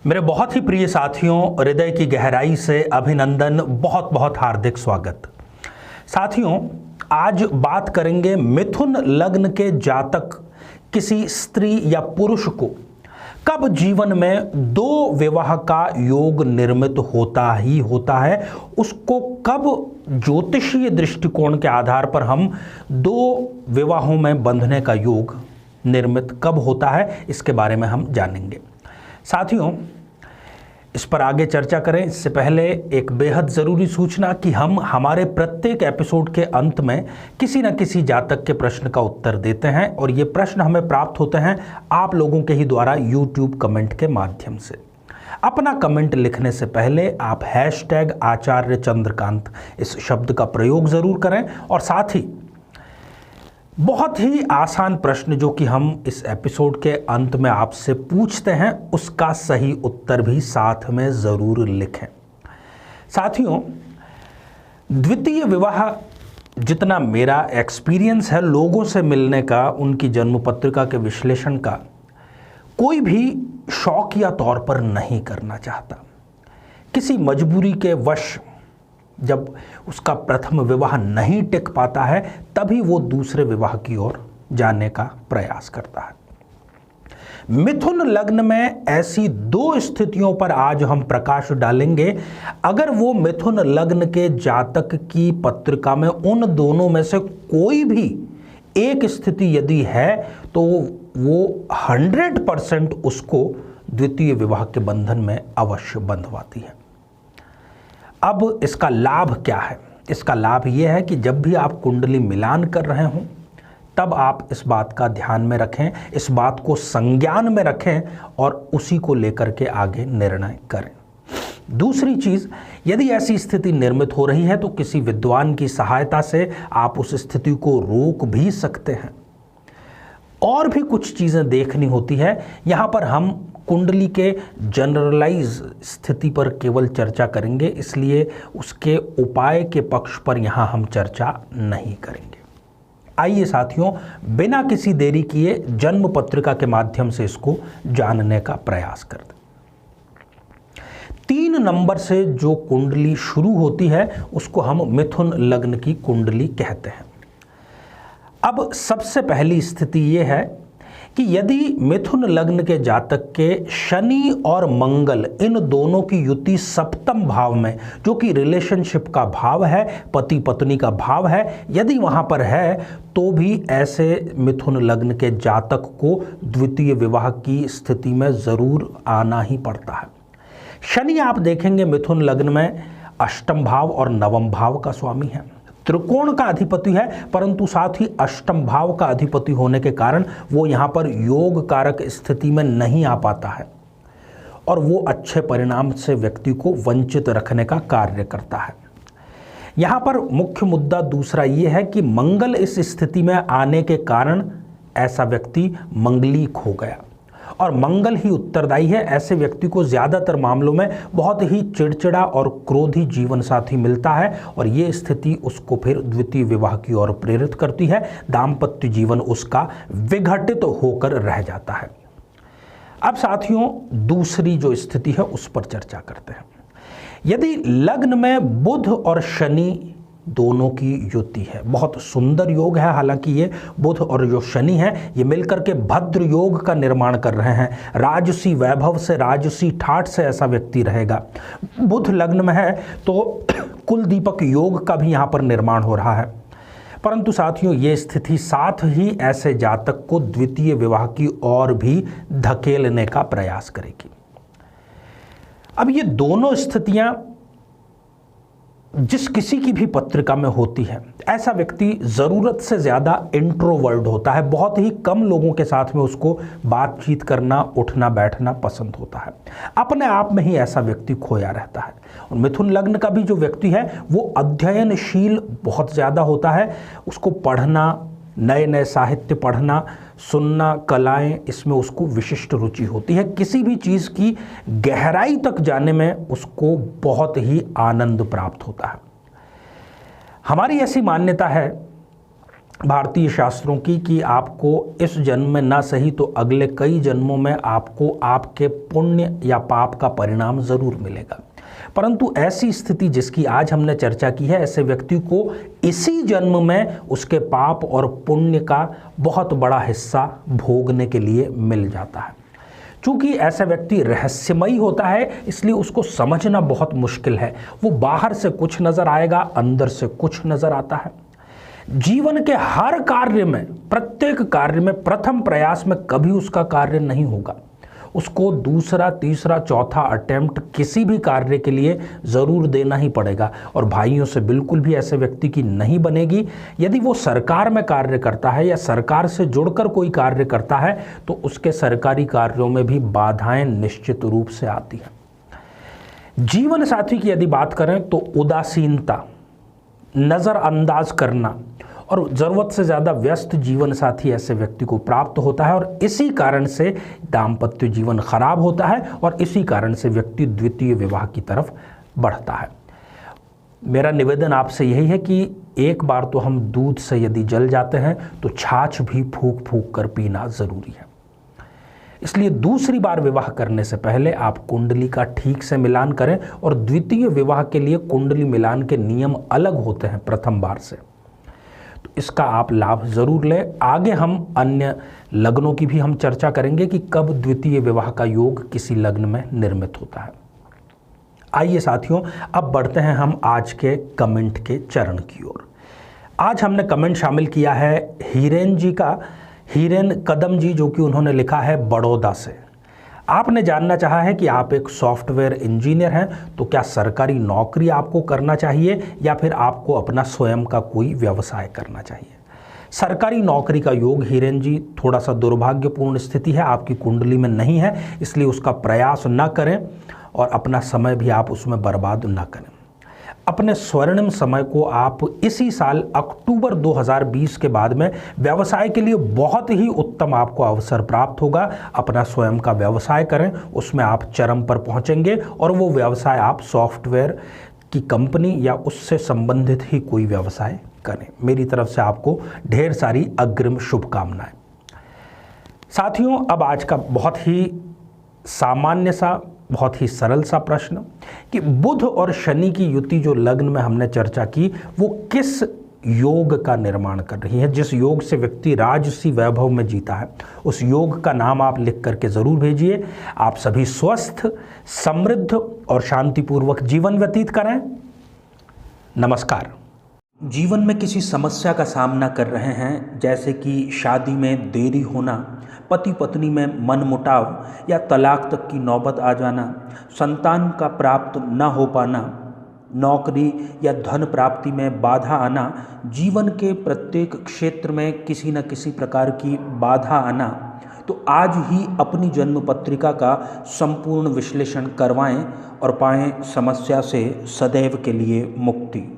मेरे बहुत ही प्रिय साथियों, हृदय की गहराई से अभिनंदन, बहुत बहुत हार्दिक स्वागत। साथियों, आज बात करेंगे मिथुन लग्न के जातक किसी स्त्री या पुरुष को कब जीवन में दो विवाह का योग निर्मित होता ही होता है, उसको कब ज्योतिषीय दृष्टिकोण के आधार पर हम दो विवाहों में बंधने का योग निर्मित कब होता है, इसके बारे में हम जानेंगे। साथियों, इस पर आगे चर्चा करें इससे पहले एक बेहद ज़रूरी सूचना कि हम हमारे प्रत्येक एपिसोड के अंत में किसी न किसी जातक के प्रश्न का उत्तर देते हैं और ये प्रश्न हमें प्राप्त होते हैं आप लोगों के ही द्वारा यूट्यूब कमेंट के माध्यम से। अपना कमेंट लिखने से पहले आप #आचार्य चंद्रकांत इस शब्द का प्रयोग ज़रूर करें और साथ ही बहुत ही आसान प्रश्न जो कि हम इस एपिसोड के अंत में आपसे पूछते हैं उसका सही उत्तर भी साथ में ज़रूर लिखें। साथियों, द्वितीय विवाह जितना मेरा एक्सपीरियंस है लोगों से मिलने का, उनकी जन्म पत्रिका के विश्लेषण का, कोई भी शौकिया तौर पर नहीं करना चाहता। किसी मजबूरी के वश जब उसका प्रथम विवाह नहीं टिक पाता है तभी वो दूसरे विवाह की ओर जाने का प्रयास करता है। मिथुन लग्न में ऐसी दो स्थितियों पर आज हम प्रकाश डालेंगे। अगर वो मिथुन लग्न के जातक की पत्रिका में उन दोनों में से कोई भी एक स्थिति यदि है तो वो 100% उसको द्वितीय विवाह के बंधन में अवश्य बंधवाती है। अब इसका लाभ क्या है? इसका लाभ यह है कि जब भी आप कुंडली मिलान कर रहे हों तब आप इस बात का ध्यान में रखें, इस बात को संज्ञान में रखें और उसी को लेकर के आगे निर्णय करें। दूसरी चीज़, यदि ऐसी स्थिति निर्मित हो रही है तो किसी विद्वान की सहायता से आप उस स्थिति को रोक भी सकते हैं। और भी कुछ चीज़ें देखनी होती है। यहाँ पर हम कुंडली के जनरलाइज स्थिति पर केवल चर्चा करेंगे, इसलिए उसके उपाय के पक्ष पर यहाँ हम चर्चा नहीं करेंगे। आइए साथियों, बिना किसी देरी किए जन्म पत्रिका के माध्यम से इसको जानने का प्रयास करते हैं। 3 नंबर से जो कुंडली शुरू होती है उसको हम मिथुन लग्न की कुंडली कहते हैं। अब सबसे पहली स्थिति ये है कि यदि मिथुन लग्न के जातक के शनि और मंगल इन दोनों की युति सप्तम भाव में, जो कि रिलेशनशिप का भाव है, पति पत्नी का भाव है, यदि वहां पर है तो भी ऐसे मिथुन लग्न के जातक को द्वितीय विवाह की स्थिति में ज़रूर आना ही पड़ता है। शनि आप देखेंगे मिथुन लग्न में अष्टम भाव और नवम भाव का स्वामी है, त्रिकोण का अधिपति है, परंतु साथ ही अष्टम भाव का अधिपति होने के कारण वो यहाँ पर योग कारक स्थिति में नहीं आ पाता है और वो अच्छे परिणाम से व्यक्ति को वंचित रखने का कार्य करता है। यहाँ पर मुख्य मुद्दा दूसरा ये है कि मंगल इस स्थिति में आने के कारण ऐसा व्यक्ति मंगलीक हो गया और मंगल ही उत्तरदायी है। ऐसे व्यक्ति को ज़्यादातर मामलों में बहुत ही चिड़चिड़ा और क्रोधी जीवन साथी मिलता है और ये स्थिति उसको फिर द्वितीय विवाह की ओर प्रेरित करती है। दाम्पत्य जीवन उसका विघटित होकर रह जाता है। अब साथियों, दूसरी जो स्थिति है उस पर चर्चा करते हैं। यदि लग्न में बुध और शनि दोनों की युति है, बहुत सुंदर योग है, हालांकि ये बुध और जो शनि है ये मिलकर के भद्र योग का निर्माण कर रहे हैं। राजसी वैभव से, राजसी ठाठ से ऐसा व्यक्ति रहेगा। बुध लग्न में है तो कुल दीपक योग का भी यहाँ पर निर्माण हो रहा है, परंतु साथियों ये स्थिति साथ ही ऐसे जातक को द्वितीय विवाह की ओर भी धकेलने का प्रयास करेगी। अब ये दोनों स्थितियां जिस किसी की भी पत्रिका में होती है, ऐसा व्यक्ति ज़रूरत से ज़्यादा इंट्रोवर्ट होता है। बहुत ही कम लोगों के साथ में उसको बातचीत करना, उठना बैठना पसंद होता है। अपने आप में ही ऐसा व्यक्ति खोया रहता है। और मिथुन लग्न का भी जो व्यक्ति है वो अध्ययनशील बहुत ज़्यादा होता है। उसको पढ़ना, नए नए साहित्य पढ़ना, सुनना, कलाएं, इसमें उसको विशिष्ट रुचि होती है। किसी भी चीज़ की गहराई तक जाने में उसको बहुत ही आनंद प्राप्त होता है। हमारी ऐसी मान्यता है भारतीय शास्त्रों की कि आपको इस जन्म में ना सही तो अगले कई जन्मों में आपको आपके पुण्य या पाप का परिणाम जरूर मिलेगा। परंतु ऐसी स्थिति जिसकी आज हमने चर्चा की है, ऐसे व्यक्ति को इसी जन्म में उसके पाप और पुण्य का बहुत बड़ा हिस्सा भोगने के लिए मिल जाता है। चूंकि ऐसा व्यक्ति रहस्यमयी होता है, इसलिए उसको समझना बहुत मुश्किल है। वो बाहर से कुछ नजर आएगा, अंदर से कुछ नजर आता है। जीवन के हर कार्य में, प्रत्येक कार्य में प्रथम प्रयास में कभी उसका कार्य नहीं होगा। उसको दूसरा, तीसरा, चौथा अटेम्प्ट किसी भी कार्य के लिए ज़रूर देना ही पड़ेगा। और भाइयों से बिल्कुल भी ऐसे व्यक्ति की नहीं बनेगी। यदि वो सरकार में कार्य करता है या सरकार से जुड़कर कोई कार्य करता है तो उसके सरकारी कार्यों में भी बाधाएं निश्चित रूप से आती हैं। जीवन साथी की यदि बात करें तो उदासीनता, नज़रअंदाज करना और ज़रूरत से ज़्यादा व्यस्त जीवन साथी ऐसे व्यक्ति को प्राप्त होता है और इसी कारण से दाम्पत्य जीवन खराब होता है और इसी कारण से व्यक्ति द्वितीय विवाह की तरफ बढ़ता है। मेरा निवेदन आपसे यही है कि एक बार तो हम दूध से यदि जल जाते हैं तो छाछ भी फूंक फूंक कर पीना ज़रूरी है। इसलिए दूसरी बार विवाह करने से पहले आप कुंडली का ठीक से मिलान करें और द्वितीय विवाह के लिए कुंडली मिलान के नियम अलग होते हैं प्रथम बार से, तो इसका आप लाभ जरूर लें। आगे हम अन्य लग्नों की भी हम चर्चा करेंगे कि कब द्वितीय विवाह का योग किसी लग्न में निर्मित होता है। आइए साथियों, अब बढ़ते हैं हम आज के कमेंट के चरण की ओर। आज हमने कमेंट शामिल किया है हीरेन जी का, हीरेन कदम जी, जो कि उन्होंने लिखा है बड़ौदा से। आपने जानना चाहा है कि आप एक सॉफ्टवेयर इंजीनियर हैं, तो क्या सरकारी नौकरी आपको करना चाहिए या फिर आपको अपना स्वयं का कोई व्यवसाय करना चाहिए। सरकारी नौकरी का योग हीरेन जी थोड़ा सा दुर्भाग्यपूर्ण स्थिति है, आपकी कुंडली में नहीं है, इसलिए उसका प्रयास न करें और अपना समय भी आप उसमें बर्बाद न करें। अपने स्वर्णिम समय को आप इसी साल अक्टूबर 2020 के बाद में व्यवसाय के लिए बहुत ही उत्तम आपको अवसर प्राप्त होगा। अपना स्वयं का व्यवसाय करें, उसमें आप चरम पर पहुंचेंगे और वो व्यवसाय आप सॉफ्टवेयर की कंपनी या उससे संबंधित ही कोई व्यवसाय करें। मेरी तरफ से आपको ढेर सारी अग्रिम शुभकामनाएं। साथियों, अब आज का बहुत ही सामान्य सा, बहुत ही सरल सा प्रश्न कि बुध और शनि की युति जो लग्न में हमने चर्चा की, वो किस योग का निर्माण कर रही है। जिस योग से व्यक्ति राजसी वैभव में जीता है, उस योग का नाम आप लिख करके ज़रूर भेजिए। आप सभी स्वस्थ, समृद्ध और शांतिपूर्वक जीवन व्यतीत करें। नमस्कार। जीवन में किसी समस्या का सामना कर रहे हैं, जैसे कि शादी में देरी होना, पति पत्नी में मनमुटाव या तलाक तक की नौबत आ जाना, संतान का प्राप्त न हो पाना, नौकरी या धन प्राप्ति में बाधा आना, जीवन के प्रत्येक क्षेत्र में किसी न किसी प्रकार की बाधा आना, तो आज ही अपनी जन्म पत्रिका का संपूर्ण विश्लेषण करवाएं और पाएं समस्या से सदैव के लिए मुक्ति।